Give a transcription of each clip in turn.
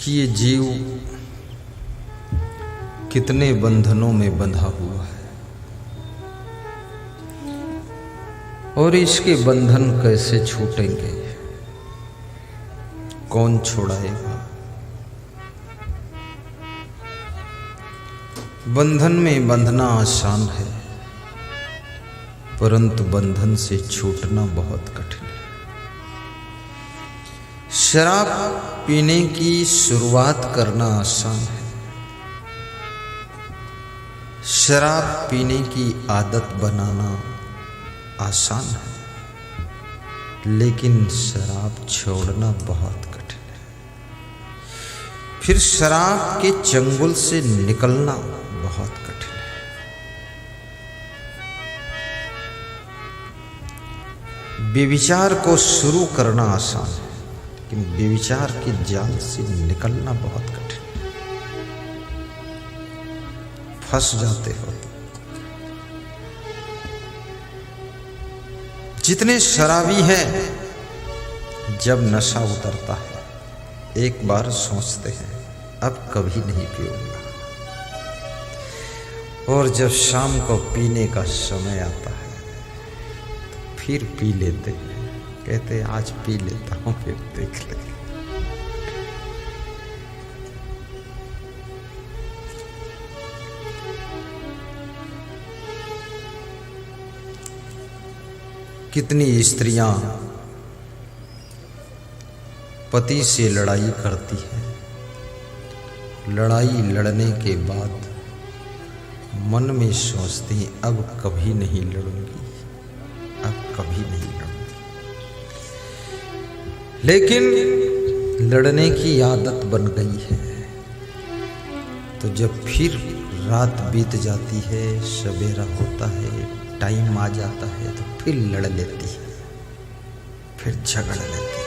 कि ये जीव कितने बंधनों में बंधा हुआ है और इसके बंधन कैसे छूटेंगे, कौन छुड़ाएगा। बंधन में बंधना आसान है, परंतु बंधन से छूटना बहुत कठिन है। शराब पीने की शुरुआत करना आसान है, शराब पीने की आदत बनाना आसान है, लेकिन शराब छोड़ना बहुत कठिन है। फिर शराब के चंगुल से निकलना बहुत कठिन है। व्यभिचार को शुरू करना आसान है, लेकिन व्यभिचार के जाल से निकलना बहुत कठिन है। फंस जाते हो। जितने शराबी हैं, जब नशा उतरता है एक बार सोचते हैं अब कभी नहीं पीऊंगा, और जब शाम को पीने का समय आता है तो फिर पी लेते हैं, कहते हैं आज पी लेता हूं फिर देख ले। कितनी स्त्रियां पति से लड़ाई करती हैं, लड़ाई लड़ने के बाद मन में सोचती हैं अब कभी नहीं लड़ूंगी, अब कभी नहीं लड़ूंगी, लेकिन लड़ने की आदत बन गई है। तो जब फिर रात बीत जाती है, सवेरा होता है, टाइम आ जाता है, तो फिर लड़ लेती है, फिर झगड़ लेती है।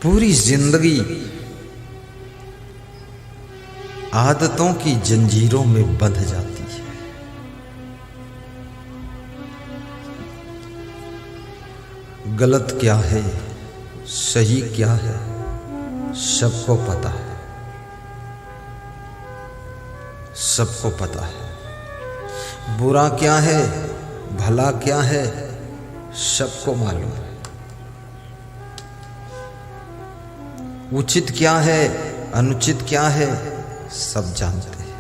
पूरी जिंदगी आदतों की जंजीरों में बंध जाती है। गलत क्या है, सही क्या है, सबको पता है, सबको पता है। बुरा क्या है, भला क्या है, सबको मालूम है। उचित क्या है, अनुचित क्या है, सब जानते हैं।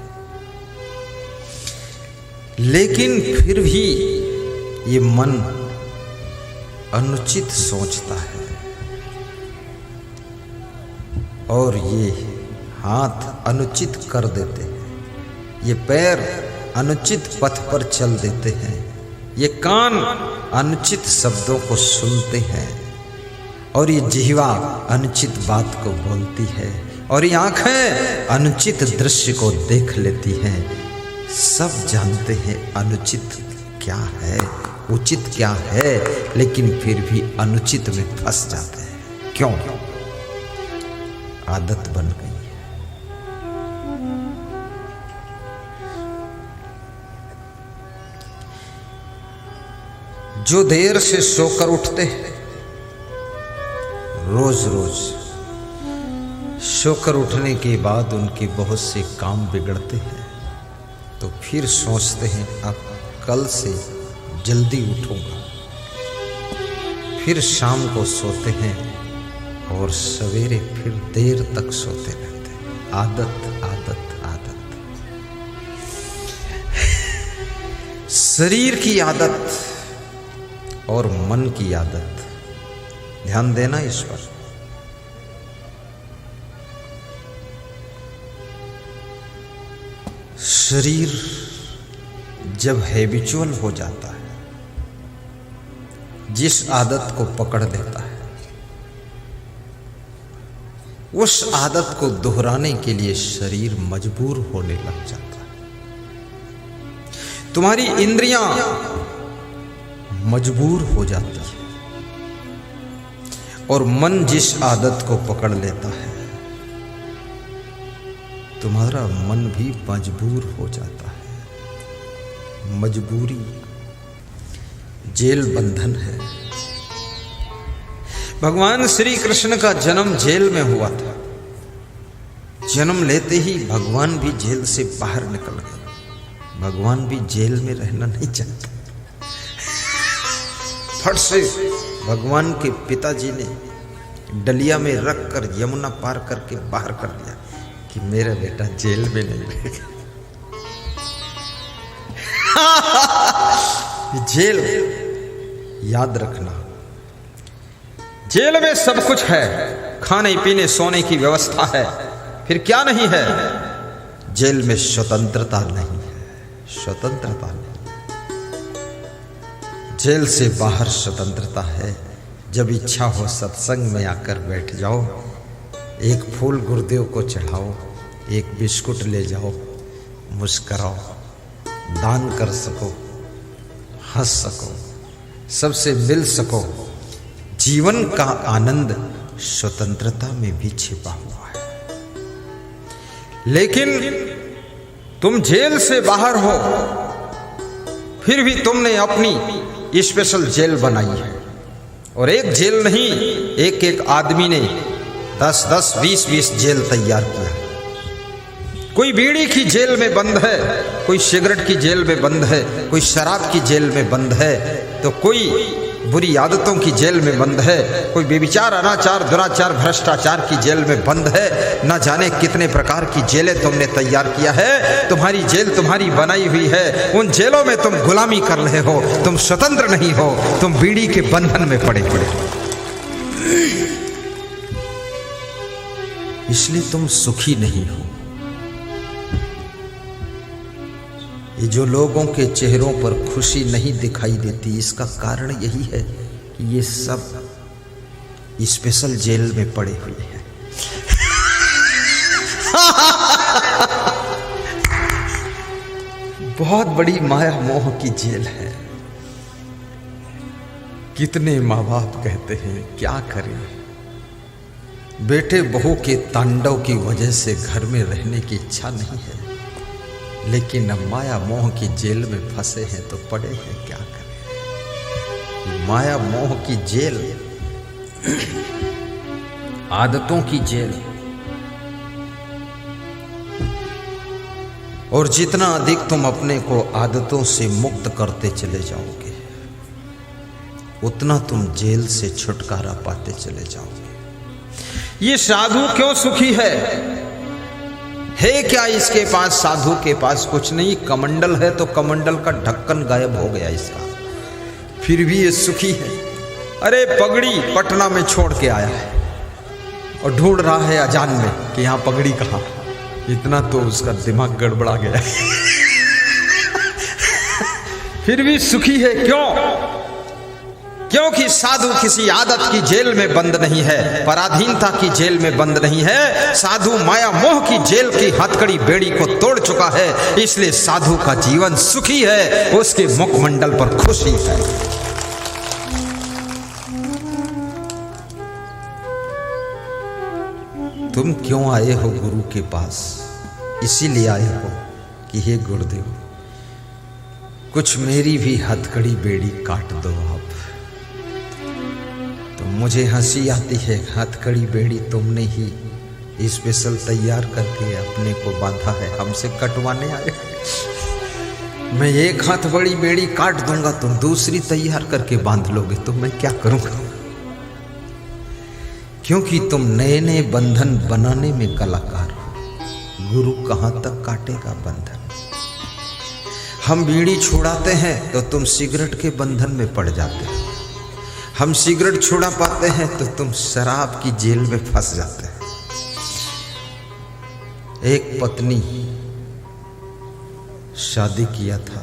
लेकिन फिर भी ये मन अनुचित सोचता है और ये हाथ अनुचित कर देते हैं, ये पैर अनुचित पथ पर चल देते हैं, ये कान अनुचित शब्दों को सुनते हैं, और ये जिह्वा अनुचित बात को बोलती है, और ये आंखें अनुचित दृश्य को देख लेती हैं। सब जानते हैं अनुचित क्या है, उचित क्या है, लेकिन फिर भी अनुचित में फंस जाते हैं। क्यों? आदत बन गई है। जो देर से सोकर उठते हैं, रोज रोज सोकर उठने के बाद उनके बहुत से काम बिगड़ते हैं, तो फिर सोचते हैं अब कल से जल्दी उठूंगा, फिर शाम को सोते हैं और सवेरे फिर देर तक सोते रहते हैं। आदत आदत आदत, शरीर की आदत और मन की आदत। ध्यान देना इस पर। शरीर जब हैबिचुअल हो जाता है, जिस आदत को पकड़ लेता है, उस आदत को दोहराने के लिए शरीर मजबूर होने लग जाता है। तुम्हारी इंद्रियां मजबूर हो जाती है और मन जिस आदत को पकड़ लेता है, तुम्हारा मन भी मजबूर हो जाता है। मजबूरी, जेल बंधन है। भगवान श्री कृष्ण का जन्म जेल में हुआ था। जन्म लेते ही भगवान भी जेल से बाहर निकल गए। भगवान भी जेल में रहना नहीं चाहते। फट से भगवान के पिताजी ने डलिया में रखकर यमुना पार करके बाहर कर दिया कि मेरा बेटा जेल में नहीं रहेगा। जेल याद रखना, जेल में सब कुछ है, खाने पीने सोने की व्यवस्था है, फिर क्या नहीं है? जेल में स्वतंत्रता नहीं है, स्वतंत्रता नहीं। जेल से बाहर स्वतंत्रता है। जब इच्छा हो सत्संग में आकर बैठ जाओ, एक फूल गुरुदेव को चढ़ाओ, एक बिस्कुट ले जाओ, मुस्कराओ, दान कर सको, हंस सको, सबसे मिल सको। जीवन का आनंद स्वतंत्रता में भी छिपा हुआ है। लेकिन तुम जेल से बाहर हो, फिर भी तुमने अपनी स्पेशल जेल बनाई है। और एक जेल नहीं, एक एक आदमी ने 10-10, 20-20 जेल तैयार किया। कोई बीड़ी की जेल में बंद है, कोई सिगरेट की जेल में बंद है, कोई शराब की जेल में बंद है, तो कोई बुरी आदतों की जेल में बंद है, कोई बेविचार, अनाचार, दुराचार, भ्रष्टाचार की जेल में बंद है। न जाने कितने प्रकार की जेलें तुमने तैयार किया है। तुम्हारी जेल तुम्हारी बनाई हुई है। उन जेलों में तुम गुलामी कर रहे हो, तुम स्वतंत्र नहीं हो, तुम बीड़ी के बंधन में पड़े हो। इसलिए तुम सुखी नहीं हो। ये जो लोगों के चेहरों पर खुशी नहीं दिखाई देती, इसका कारण यही है कि ये सब स्पेशल जेल में पड़े हुए हैं। बहुत बड़ी माया मोह की जेल है। कितने माँ बाप कहते हैं क्या करें, बेटे बहू के तांडव की वजह से घर में रहने की इच्छा नहीं है, लेकिन अब माया मोह की जेल में फंसे हैं तो पड़े हैं, क्या करें। माया मोह की जेल, आदतों की जेल। और जितना अधिक तुम अपने को आदतों से मुक्त करते चले जाओगे, उतना तुम जेल से छुटकारा पाते चले जाओगे। ये साधु क्यों सुखी है क्या इसके पास? साधु के पास कुछ नहीं, कमंडल है तो कमंडल का ढक्कन गायब हो गया इसका, फिर भी ये सुखी है। अरे पगड़ी पटना में छोड़ के आया है और ढूंढ रहा है अजान में कि यहां पगड़ी कहां। इतना तो उसका दिमाग गड़बड़ा गया है। फिर भी सुखी है। क्यों? क्योंकि साधु किसी आदत की जेल में बंद नहीं है, पराधीनता की जेल में बंद नहीं है। साधु माया मोह की जेल की हथकड़ी बेड़ी को तोड़ चुका है, इसलिए साधु का जीवन सुखी है, उसके मुखमंडल पर खुशी है। तुम क्यों आए हो गुरु के पास? इसीलिए आए हो कि हे गुरुदेव, कुछ मेरी भी हथकड़ी बेड़ी काट दो आप। तो मुझे हंसी आती है, हथकड़ी बेड़ी तुमने ही स्पेशल तैयार करके अपने को बांधा है, हमसे कटवाने आए। मैं एक हाथ बड़ी बेड़ी काट दूंगा, तुम दूसरी तैयार करके बांध लोगे, तो मैं क्या करूंगा? क्योंकि तुम नए नए बंधन बनाने में कलाकार हो। गुरु कहां तक काटेगा बंधन? हम बीड़ी छुड़ाते हैं तो तुम सिगरेट के बंधन में पड़ जाते हो। हम सिगरेट छुड़ा पाते हैं तो तुम शराब की जेल में फंस जाते हैं। एक पत्नी शादी किया था,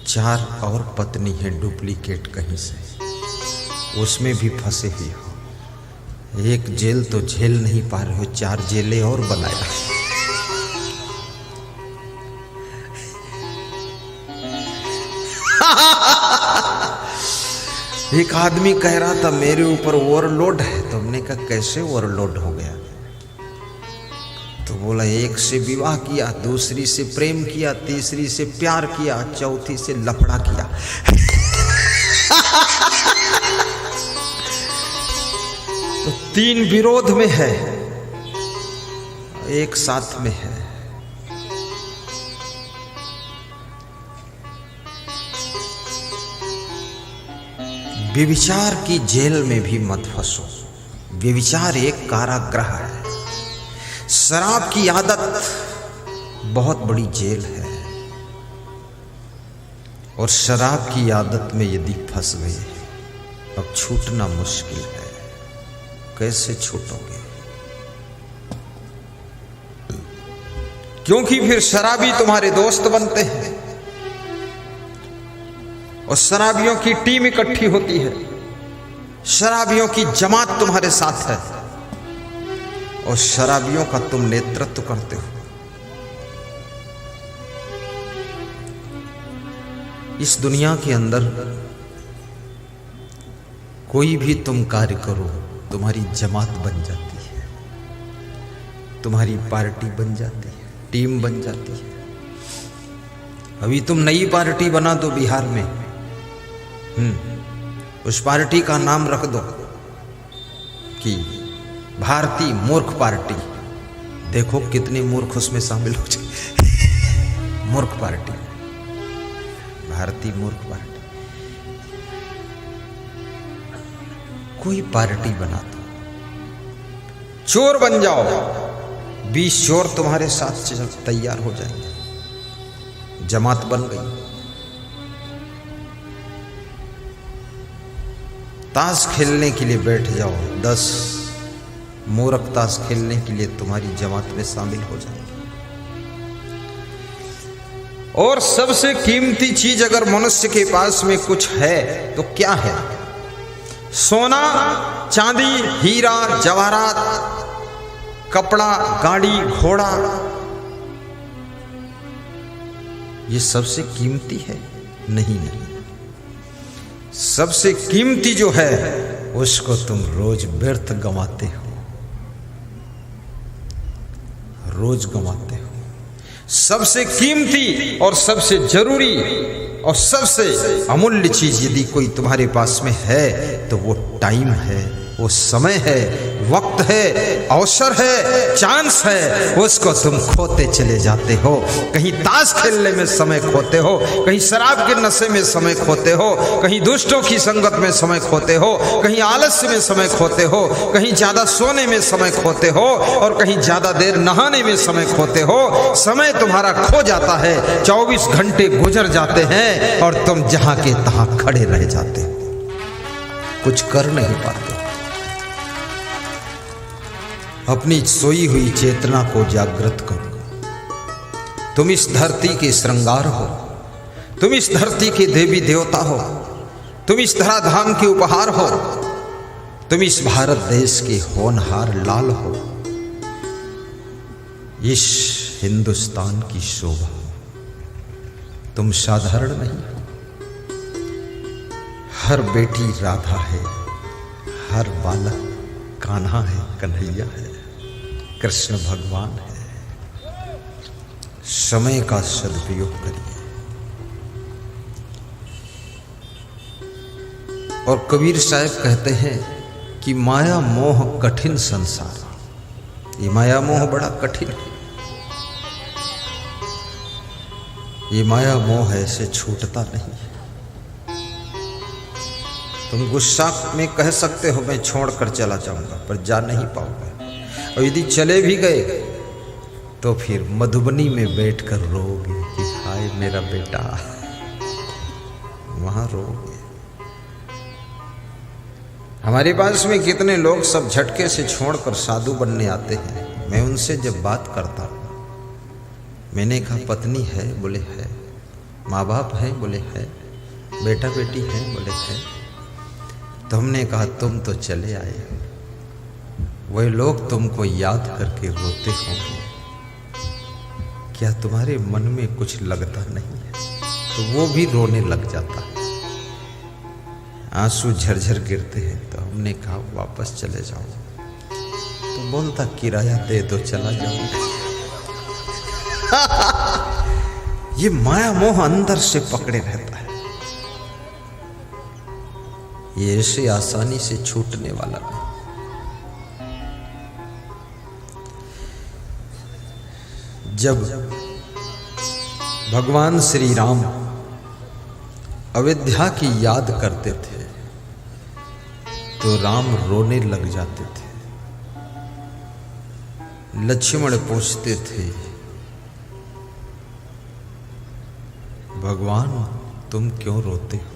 4 और पत्नी है डुप्लीकेट कहीं से, उसमें भी फंसे हुए हो। एक जेल तो झेल नहीं पा रहे हो, 4 जेलें और बनाया। एक आदमी कह रहा था मेरे ऊपर ओवरलोड है, तो हमने कहा कैसे ओवरलोड हो गया? तो बोला एक से विवाह किया, दूसरी से प्रेम किया, तीसरी से प्यार किया, चौथी से लफड़ा किया। तो 3 विरोध में है, एक साथ में है। व्यभिचार की जेल में भी मत फंसो। व्यभिचार एक कारागृह है। शराब की आदत बहुत बड़ी जेल है, और शराब की आदत में यदि फंस गए अब छूटना मुश्किल है। कैसे छूटोगे? क्योंकि फिर शराबी तुम्हारे दोस्त बनते हैं और शराबियों की टीम इकट्ठी होती है, शराबियों की जमात तुम्हारे साथ है और शराबियों का तुम नेतृत्व करते हो। इस दुनिया के अंदर कोई भी तुम कार्य करो, तुम्हारी जमात बन जाती है, तुम्हारी पार्टी बन जाती है, टीम बन जाती है। अभी तुम नई पार्टी बना दो बिहार में, उस पार्टी का नाम रख दो कि भारतीय मूर्ख पार्टी। देखो कितने मूर्ख उसमें शामिल हो जाए। मूर्ख पार्टी, भारतीय मूर्ख पार्टी। कोई पार्टी बना दो, चोर बन जाओ, 20 चोर तुम्हारे साथ तैयार हो जाएंगे, जमात बन गई। ताश खेलने के लिए बैठ जाओ, 10 मूर्ख ताश खेलने के लिए तुम्हारी जमात में शामिल हो जाएंगे। और सबसे कीमती चीज अगर मनुष्य के पास में कुछ है तो क्या है? सोना, चांदी, हीरा, जवाहरात, कपड़ा, गाड़ी, घोड़ा, ये सबसे कीमती है? नहीं। सबसे कीमती जो है उसको तुम रोज व्यर्थ गंवाते हो, रोज गंवाते हो। सबसे कीमती और सबसे जरूरी और सबसे अमूल्य चीज यदि कोई तुम्हारे पास में है तो वो टाइम है, वो समय है, वक्त है, अवसर है, चांस है। उसको तुम खोते चले जाते हो। कहीं ताश खेलने में समय खोते हो, कहीं शराब के नशे में समय खोते हो, कहीं दुष्टों की संगत में समय खोते हो, कहीं आलस्य में समय खोते हो, कहीं ज्यादा सोने में समय खोते हो और कहीं ज्यादा देर नहाने में समय खोते हो। समय तुम्हारा खो जाता है, 24 घंटे गुजर जाते हैं और तुम जहां के तहां खड़े रह जाते हो, कुछ कर नहीं पाते। अपनी सोई हुई चेतना को जागृत करो। तुम इस धरती के श्रृंगार हो, तुम इस धरती के देवी देवता हो, तुम इस धराधाम के उपहार हो, तुम इस भारत देश के होनहार लाल हो, इस हिंदुस्तान की शोभा। तुम साधारण नहीं हो। हर बेटी राधा है, हर बालक कान्हा है, कन्हैया है, कृष्ण भगवान है। समय का सदुपयोग करिए। और कबीर साहब कहते हैं कि माया मोह कठिन संसार। ये माया मोह बड़ा कठिन है। ये माया मोह ऐसे छूटता नहीं है। तुम गुस्सा में कह सकते हो मैं छोड़कर चला जाऊंगा, पर जा नहीं पाओगे। और यदि चले भी गए तो फिर मधुबनी में बैठकर रोओगे कि हाय मेरा बेटा, वहां रोओगे। हमारे पास में कितने लोग सब झटके से छोड़कर साधु बनने आते हैं। मैं उनसे जब बात करता हूं, मैंने कहा पत्नी है? बोले है। माँ बाप है? बोले है। बेटा बेटी है? बोले है। तो हमने कहा तुम तो चले आए हो, वही लोग तुमको याद करके रोते होंगे, क्या तुम्हारे मन में कुछ लगता नहीं है? तो वो भी रोने लग जाता है, आंसू झरझर गिरते हैं। तो हमने कहा वापस चले जाओ। तो बोलता किराया दे दो चला जाऊंगा। ये माया मोह अंदर से पकड़े रहता है, ये ऐसे आसानी से छूटने वाला नहीं। जब भगवान श्री राम अयोध्या की याद करते थे तो राम रोने लग जाते थे। लक्ष्मण पूछते थे, भगवान तुम क्यों रोते हो?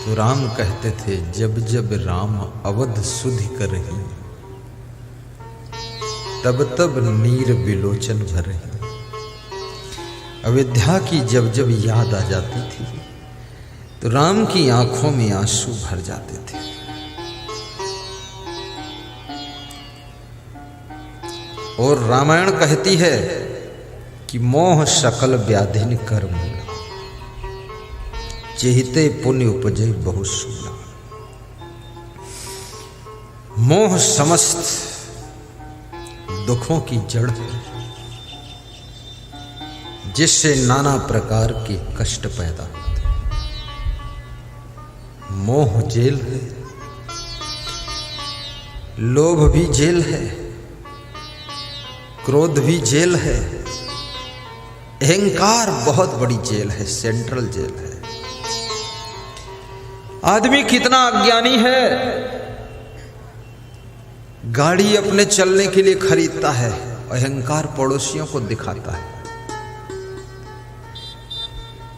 तो राम कहते थे, जब जब राम अवध सुधि करहि, तब तब नीर बिलोचन भरहि। अयोध्या की जब जब याद आ जाती थी तो राम की आंखों में आंसू भर जाते थे। और रामायण कहती है कि मोह सकल व्याधिन कर मूला, चेहिते पुण्य उपजे बहु सूला। मोह समस्त दुखों की जड़ है, जिससे नाना प्रकार के कष्ट पैदा होते हैं। मोह जेल है, लोभ भी जेल है, क्रोध भी जेल है, अहंकार बहुत बड़ी जेल है, सेंट्रल जेल है। आदमी कितना अज्ञानी है, गाड़ी अपने चलने के लिए खरीदता है, अहंकार पड़ोसियों को दिखाता है,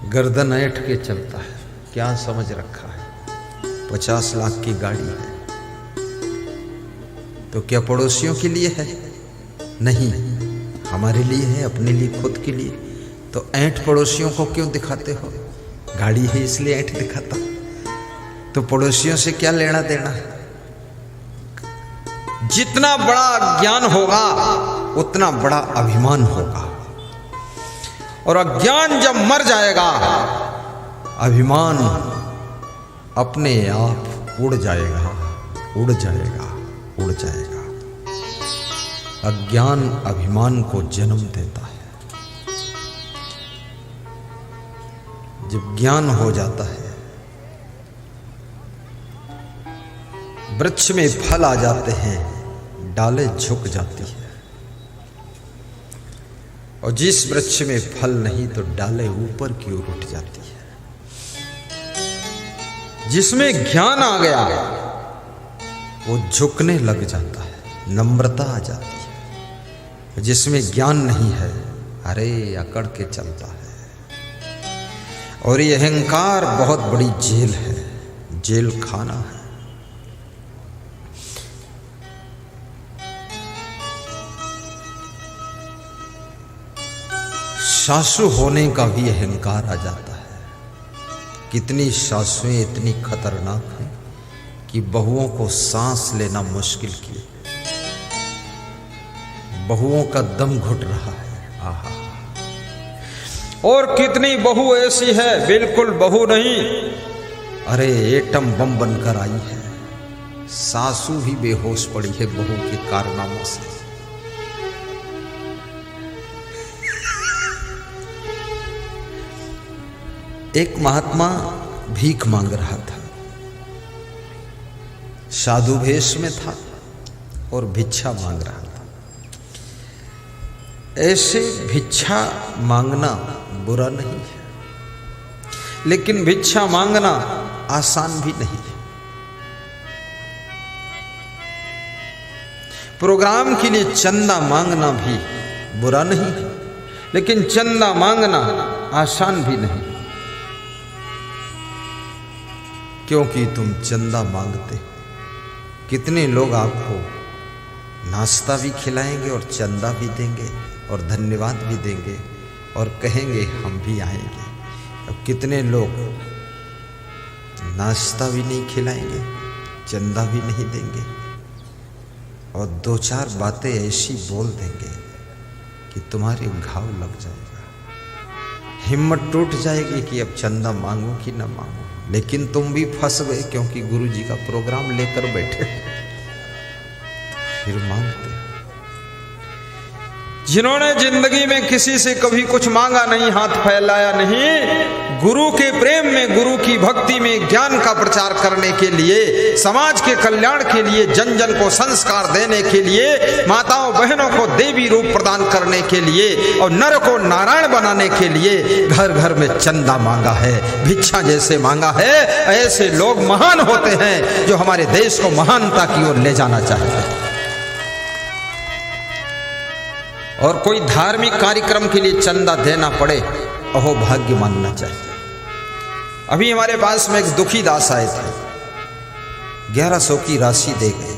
गर्दन ऐंठ के चलता है। क्या समझ रखा है? 50 लाख की गाड़ी है तो क्या पड़ोसियों के लिए है? नहीं, हमारे लिए है, अपने लिए, खुद के लिए। तो ऐंठ पड़ोसियों को क्यों दिखाते हो? गाड़ी है इसलिए ऐंठ दिखाता, तो पड़ोसियों से क्या लेना देना है? जितना बड़ा ज्ञान होगा उतना बड़ा अभिमान होगा, और अज्ञान जब मर जाएगा अभिमान अपने आप उड़ जाएगा, उड़ जाएगा, उड़ जाएगा। अज्ञान अभिमान को जन्म देता है। जब ज्ञान हो जाता है, वृक्ष में फल आ जाते हैं, डालें झुक जाती है, और जिस वृक्ष में फल नहीं तो डालें ऊपर की ओर उठ जाती है। जिसमें ज्ञान आ गया वो झुकने लग जाता है, नम्रता आ जाती है। जिसमें ज्ञान नहीं है, अरे अकड़ के चलता है। और ये अहंकार बहुत बड़ी जेल है, जेल खाना है। सासू होने का भी अहंकार आ जाता है। कितनी सासुएं इतनी खतरनाक हैं कि बहुओं को सांस लेना मुश्किल किए, बहुओं का दम घुट रहा है। आहा। और कितनी बहू ऐसी है बिल्कुल बहू नहीं, अरे एटम बम बनकर आई है। सासू भी बेहोश पड़ी है बहू के कारनामों से। एक महात्मा भीख मांग रहा था, साधु भेष में था और भिक्षा मांग रहा था। ऐसे भिक्षा मांगना बुरा नहीं है, लेकिन भिक्षा मांगना आसान भी नहीं है। प्रोग्राम के लिए चंदा मांगना भी बुरा नहीं है, लेकिन चंदा मांगना आसान भी नहीं, क्योंकि तुम चंदा मांगते हो। कितने लोग आपको नाश्ता भी खिलाएंगे और चंदा भी देंगे और धन्यवाद भी देंगे और कहेंगे हम भी आएंगे। अब कितने लोग नाश्ता भी नहीं खिलाएंगे, चंदा भी नहीं देंगे और 2-4 बातें ऐसी बोल देंगे कि तुम्हारे घाव लग जाएगा, हिम्मत टूट जाएगी कि अब चंदा मांगो कि ना मांगो। लेकिन तुम भी फंस गए, क्योंकि गुरु जी का प्रोग्राम लेकर बैठे, फिर मांगते। जिन्होंने जिंदगी में किसी से कभी कुछ मांगा नहीं, हाथ फैलाया नहीं, गुरु के प्रेम में, गुरु की भक्ति में, ज्ञान का प्रचार करने के लिए, समाज के कल्याण के लिए, जन जन को संस्कार देने के लिए, माताओं बहनों को देवी रूप प्रदान करने के लिए और नर को नारायण बनाने के लिए घर घर में चंदा मांगा है, भिक्षा जैसे मांगा है। ऐसे लोग महान होते हैं जो हमारे देश को महानता की ओर ले जाना चाहते हैं। और कोई धार्मिक कार्यक्रम के लिए चंदा देना पड़े, अहो भाग्य मानना चाहिए। अभी हमारे पास में एक दुखी दास आए थे, 1100 की राशि दे गए।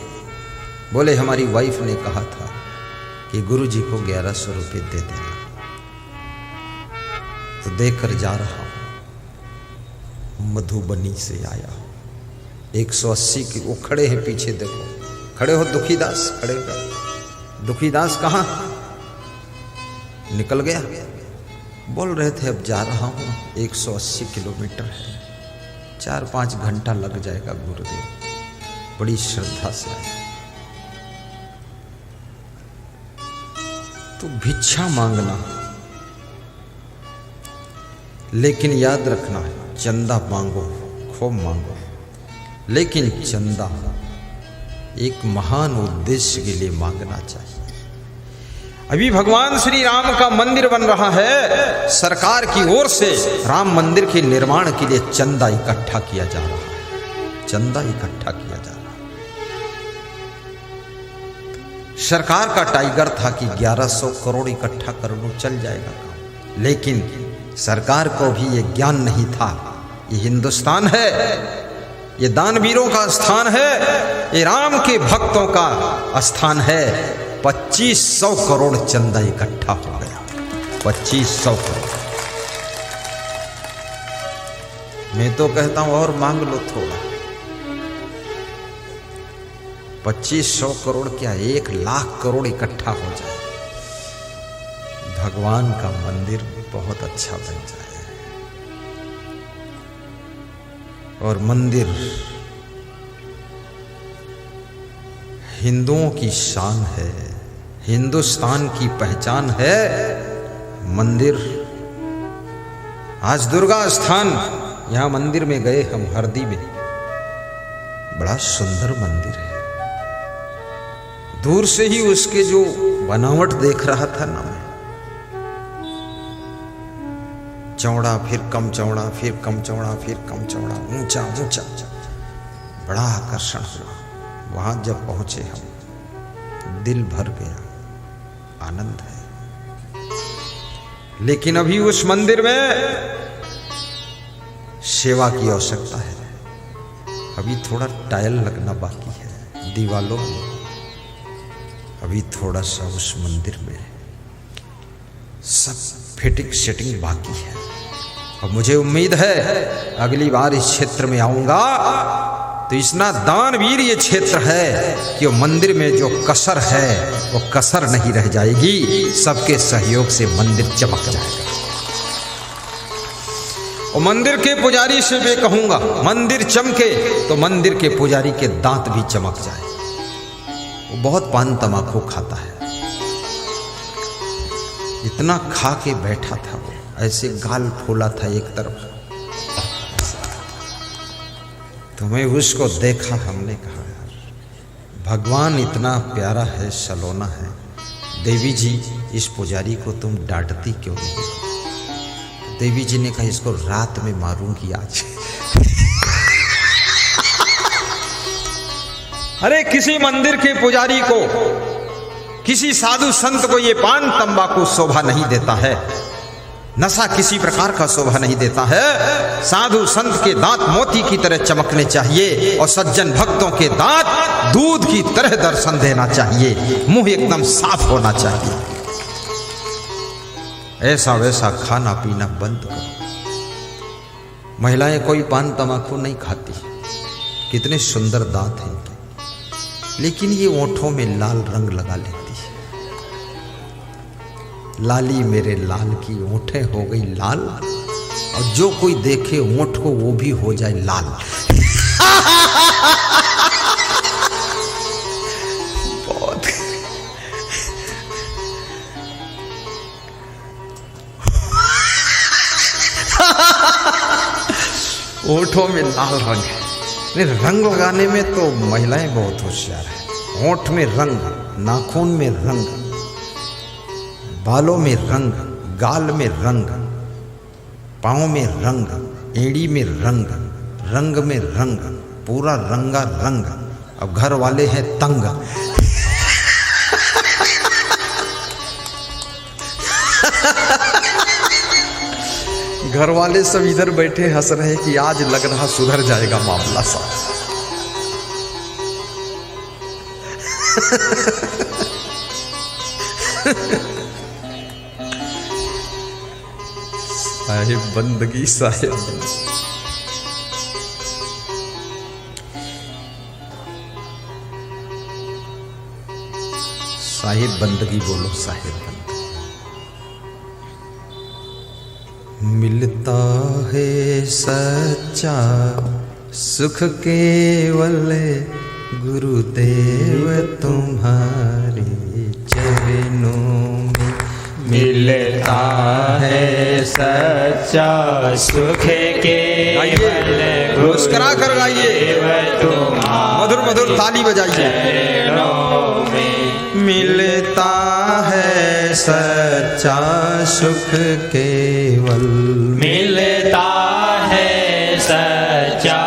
बोले हमारी वाइफ ने कहा था कि गुरुजी को 1100 रुपये दे देना, तो देकर जा रहा हूं। मधुबनी से आया, 180 की। वो खड़े हैं पीछे, देखो खड़े हो दुखी दास, खड़े हो। दुखी दास कहाँ निकल गया? बोल रहे थे अब जा रहा हूं, 180 किलोमीटर है, 4-5 घंटा लग जाएगा गुरुदेव। बड़ी श्रद्धा से आया। तो भिक्षा मांगना, लेकिन याद रखना चंदा मांगो, खूब मांगो, लेकिन चंदा एक महान उद्देश्य के लिए मांगना चाहिए। अभी भगवान श्री राम का मंदिर बन रहा है, सरकार की ओर से राम मंदिर के निर्माण के लिए चंदा इकट्ठा किया जा रहा है, चंदा इकट्ठा किया जा रहा है। सरकार का टाइगर था कि 1100 करोड़ इकट्ठा कर लो, चल जाएगा काम। लेकिन सरकार को भी ये ज्ञान नहीं था, ये हिंदुस्तान है, ये दानवीरों का स्थान है, ये राम के भक्तों का स्थान है। 2500 करोड़ चंदा इकट्ठा हो गया, 2500 करोड़। मैं तो कहता हूं और मांग लो थोड़ा। 2500 करोड़ क्या, 1 लाख करोड़ इकट्ठा हो जाए, भगवान का मंदिर बहुत अच्छा बन जाए। और मंदिर हिंदुओं की शान है, हिंदुस्तान की पहचान है मंदिर। आज दुर्गा स्थान, यहां मंदिर में गए हम, हरदी में, बड़ा सुंदर मंदिर है। दूर से ही उसके जो बनावट देख रहा था ना मैं, चौड़ा फिर कम चौड़ा, फिर कम चौड़ा, फिर कम चौड़ा, ऊंचा ऊंचा, बड़ा आकर्षण हुआ। वहां जब पहुंचे हम, दिल भर गया, आनंद है। लेकिन अभी उस मंदिर में सेवा की आवश्यकता है, अभी थोड़ा टाइल लगना बाकी है दीवालों में, अभी थोड़ा सा उस मंदिर में सब फिटिंग सेटिंग बाकी है। और मुझे उम्मीद है अगली बार इस क्षेत्र में आऊंगा तो इतना दानवीर ये क्षेत्र है कि वो मंदिर में जो कसर है वो कसर नहीं रह जाएगी, सबके सहयोग से मंदिर चमक जाएगा। और मंदिर के पुजारी से मैं कहूंगा, मंदिर चमके तो मंदिर के पुजारी के दांत भी चमक जाए। वो बहुत पान तमाकू खाता है, इतना खा के बैठा था वो, ऐसे गाल फूला था एक तरफ। तो मैं उसको देखा, हमने कहा यार भगवान इतना प्यारा है, सलोना है, देवी जी इस पुजारी को तुम डांटती क्यों नहीं? देवी जी ने कहा इसको रात में मारूंगी आज। अरे किसी मंदिर के पुजारी को, किसी साधु संत को ये पान तंबाकू शोभा नहीं देता है, नशा किसी प्रकार का शोभा नहीं देता है। साधु संत के दांत मोती की तरह चमकने चाहिए और सज्जन भक्तों के दांत दूध की तरह दर्शन देना चाहिए, मुंह एकदम साफ होना चाहिए। ऐसा वैसा खाना पीना बंद करो। महिलाएं कोई पान तंबाकू नहीं खाती, कितने सुंदर दांत हैं इनके, लेकिन ये ओंठों में लाल रंग लगा लेती है। लाली मेरे लाल की ओंठें हो गई लाल, और जो कोई देखे ओंठ को वो भी हो जाए लाल। बहुत होठों में लाल रंग है। रंग लगाने में तो महिलाएं बहुत होशियार है। होठ में रंग, नाखून में रंग, बालों में रंग, गाल में रंग, पाँव में रंग, एड़ी में रंग, रंग में रंग, पूरा रंगा रंग। अब घर वाले हैं तंग। घर वाले सब इधर बैठे हंस रहे कि आज लग रहा सुधर जाएगा मामला सा। साहिब बंदगी, साहिब साहिब बंदगी बोलो, साहिब बंदगी। मिलता है सच्चा सुख केवल गुरुदेव तुम्हारे चरणों में। मिलता है सच्चा सुख केवल मुस्कुरा कर गाइए, मधुर मधुर ताली बजाइए। मिलता है सच्चा सुख केवल, मिलता है सच्चा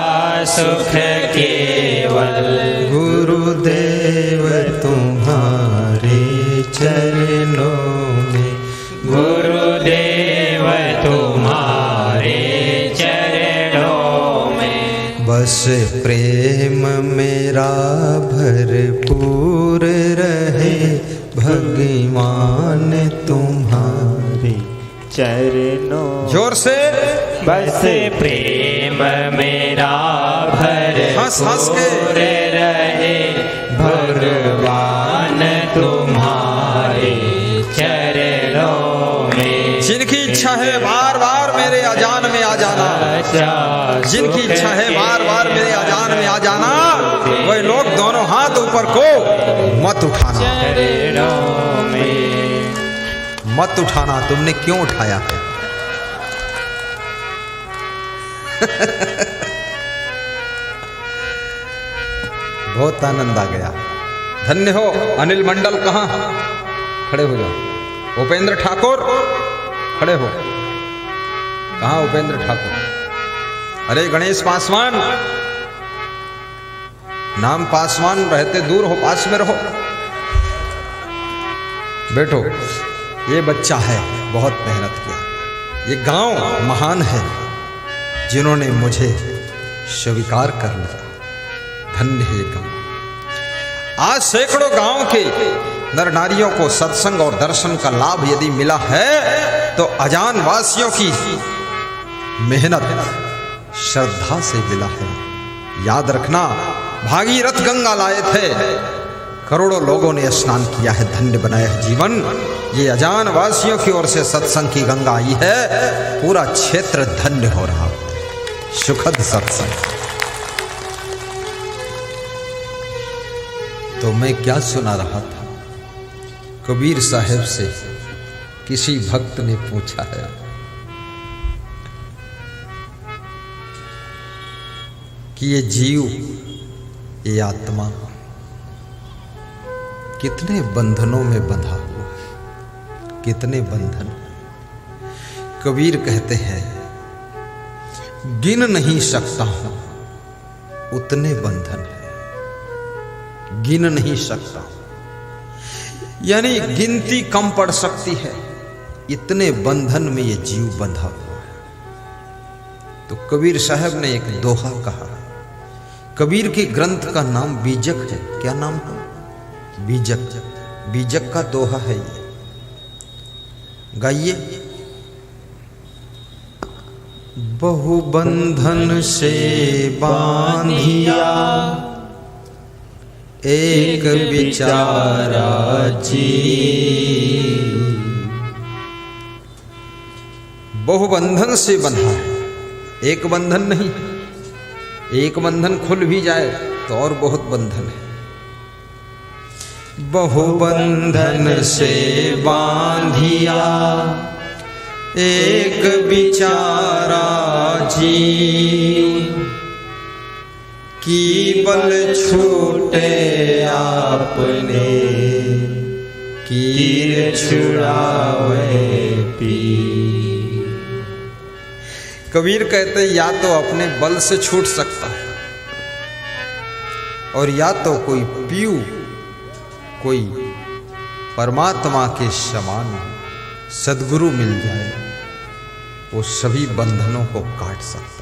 सुख केवल गुरुदेव तुम्हारे चरणों में। गुरुदेव तुम्हारे चरणों में। बस प्रेम मेरा भरपूर रहे भगवान तुम्हारे चरणों। जोर से। बस प्रेम मेरा हंस हंस के रहे भगवान तुम्हारे चरणों में। जिनकी इच्छा है बार बार मेरे अजान में आ जाना, जिनकी इच्छा है बार बार मेरे अजान में आ जाना, वह लोग दोनों हाथ ऊपर को मत उठाना। मत उठाना। तुमने क्यों उठाया है? बहुत आनंद आ गया। धन्य हो। अनिल मंडल कहाँ? खड़े हो जाओ। उपेंद्र ठाकुर खड़े हो। कहाँ उपेंद्र ठाकुर? अरे गणेश पासवान, नाम पासवान रहते दूर हो, पास में रहो। बैठो। ये बच्चा है, बहुत मेहनत किया। ये गांव महान है जिन्होंने मुझे स्वीकार कर लिया। धन्य है गांव। आज सैकड़ों गांव के नर नारियों को सत्संग और दर्शन का लाभ यदि मिला है तो अजान वासियों की मेहनत श्रद्धा से मिला है। याद रखना, भागीरथ गंगा लाए थे, करोड़ों लोगों ने स्नान किया है, धन्य बनाया है जीवन। ये अजान वासियों की ओर से सत्संग की गंगा आई है, पूरा क्षेत्र धन्य हो रहा है। सुखद सत्संग। तो मैं क्या सुना रहा था? कबीर साहब से किसी भक्त ने पूछा है, कि ये जीव, ये आत्मा कितने बंधनों में बंधा हुआ है, कितने बंधन। कबीर कहते हैं, गिन नहीं सकता हूं उतने बंधन है, गिन नहीं सकता। यानी गिनती कम पड़ सकती है, इतने बंधन में ये जीव बंधा हुआ है। तो कबीर साहब ने एक दोहा कहा। कबीर के ग्रंथ का नाम बीजक है। क्या नाम है? बीजक। बीजक का दोहा है ये, गाइए। बहु बंधन से बांधिया एक बिचारा जी। बहु बंधन से बंधा है, एक बंधन नहीं। एक बंधन खुल भी जाए तो और बहुत बंधन है। बहु बंधन से बांधिया एक बिचारा जीव, की बल छूटे आपने कीर छुड़ावे पी। कबीर कहते या तो अपने बल से छूट सकता है और या तो कोई पीऊ, कोई परमात्मा के समान सद्गुरु मिल जाए, वो सभी बंधनों को काट सकता है।